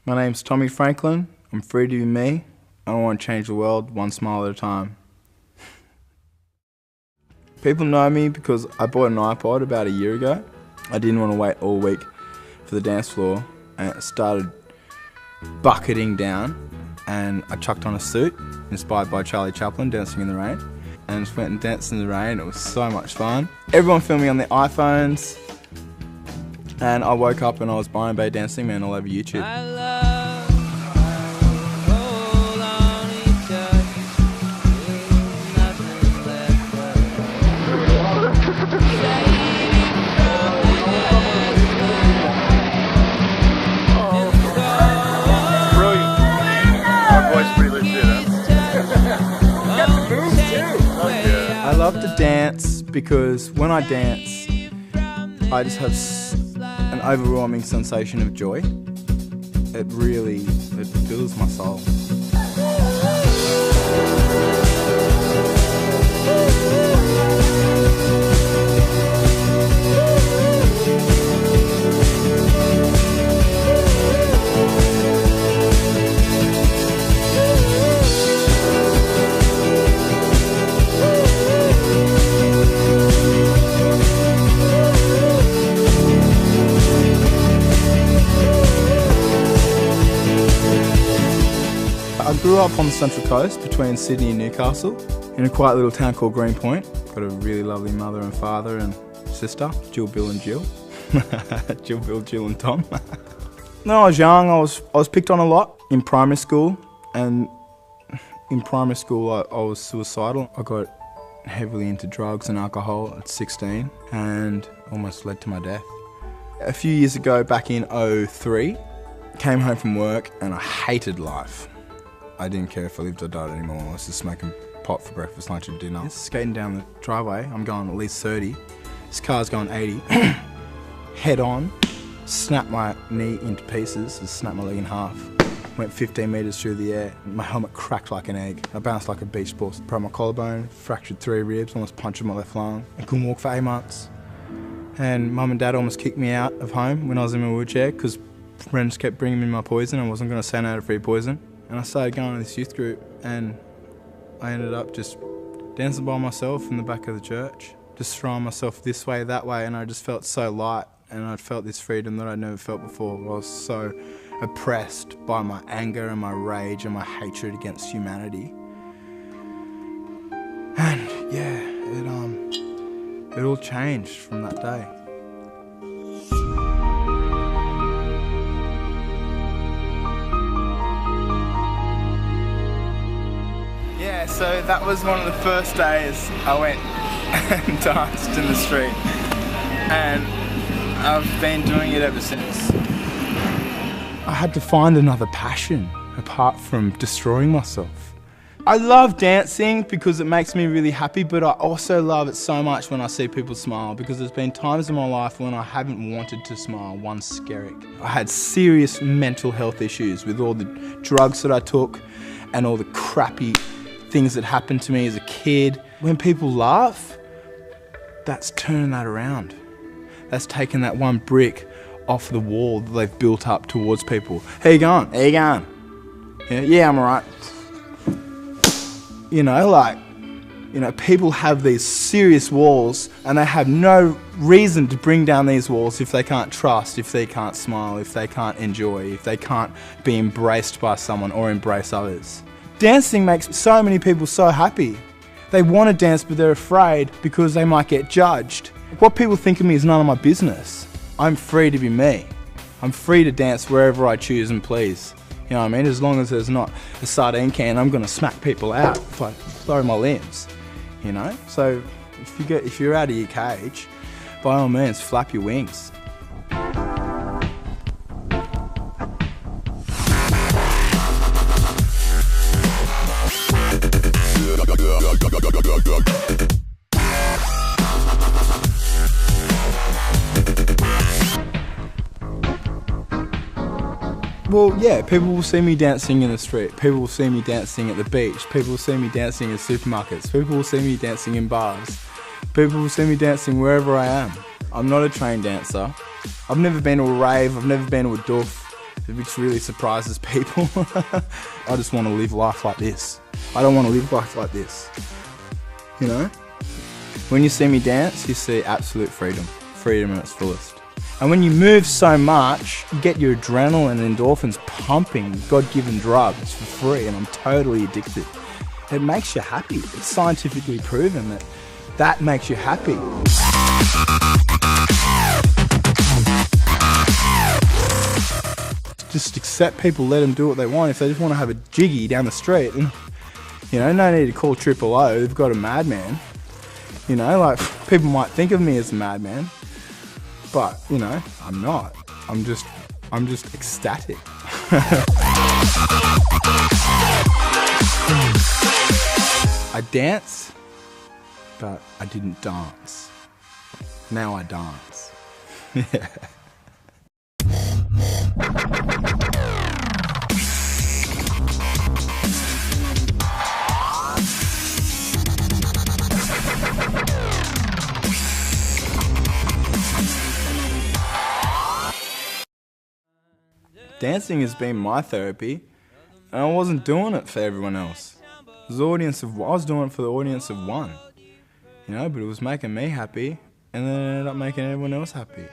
My name's Tommy Franklin. I'm free to be me. I want to change the world one smile at a time. People know me because I bought an iPod about a year ago. I didn't want to wait all week for the dance floor, and it started bucketing down, and I chucked on a suit inspired by Charlie Chaplin, Dancing in the Rain, and just went and danced in the rain. It was so much fun. Everyone filmed me on their iPhones, and I woke up and I was Byron Bay Dancing Man all over YouTube. I love to dance because when I dance, I just have an overwhelming sensation of joy. It fills my soul. I grew up on the Central Coast between Sydney and Newcastle in a quiet little town called Greenpoint. Got a really lovely mother and father and sister, Jill, Bill and Jill. Jill, Bill, Jill and Tom. When I was young, I was picked on a lot in primary school, and in primary school I was suicidal. I got heavily into drugs and alcohol at 16 and almost led to my death. A few years ago, back in 2003, came home from work and I hated life. I didn't care if I lived or died anymore. I was just smoking pot for breakfast, lunch and dinner. Skating down the driveway, I'm going at least 30. This car's going 80. Head on, snapped my knee into pieces, just snapped my leg in half. Went 15 metres through the air. My helmet cracked like an egg. I bounced like a beach ball. Broke my collarbone, fractured 3 ribs, almost punctured my left lung. I couldn't walk for 8 months. And Mum and Dad almost kicked me out of home when I was in my wheelchair because friends kept bringing me my poison. I wasn't going to say no to free poison. And I started going to this youth group, and I ended up just dancing by myself in the back of the church, just throwing myself this way, that way, and I just felt so light, and I felt this freedom that I'd never felt before. I was so oppressed by my anger and my rage and my hatred against humanity. And yeah, it all changed from that day. Yeah, so that was one of the first days I went and danced in the street, and I've been doing it ever since. I had to find another passion apart from destroying myself. I love dancing because it makes me really happy, but I also love it so much when I see people smile, because there's been times in my life when I haven't wanted to smile one skerrick. I had serious mental health issues with all the drugs that I took and all the crappy things that happened to me as a kid. When people laugh, that's turning that around. That's taking that one brick off the wall that they've built up towards people. How you going? How you going? Yeah, I'm alright. People have these serious walls and they have no reason to bring down these walls if they can't trust, if they can't smile, if they can't enjoy, if they can't be embraced by someone or embrace others. Dancing makes so many people so happy. They want to dance, but they're afraid because they might get judged. What people think of me is none of my business. I'm free to be me. I'm free to dance wherever I choose and please. You know what I mean? As long as there's not a sardine can, I'm going to smack people out if I throw my limbs. You know? So if you're out of your cage, by all means, flap your wings. Well, yeah, people will see me dancing in the street, people will see me dancing at the beach, people will see me dancing in supermarkets, people will see me dancing in bars, people will see me dancing wherever I am. I'm not a trained dancer. I've never been to a rave, I've never been to a doof. which really surprises people. I just want to live life like this. I don't want to live life like this. You know? When you see me dance, you see absolute freedom. Freedom at its fullest. And when you move so much, you get your adrenaline and endorphins pumping, God-given drug. It's for free and I'm totally addicted. It makes you happy. It's scientifically proven that that makes you happy. Just accept people, let them do what they want. If they just want to have a jiggy down the street, and, you know, no need to call Triple O, they've got a madman. You know, like, people might think of me as a madman, but, you know, I'm not. I'm just ecstatic. I dance, but I didn't dance. Now I dance. Yeah. Dancing has been my therapy, and I wasn't doing it for everyone else. I was doing it for the audience of one, you know, but it was making me happy, and then it ended up making everyone else happy.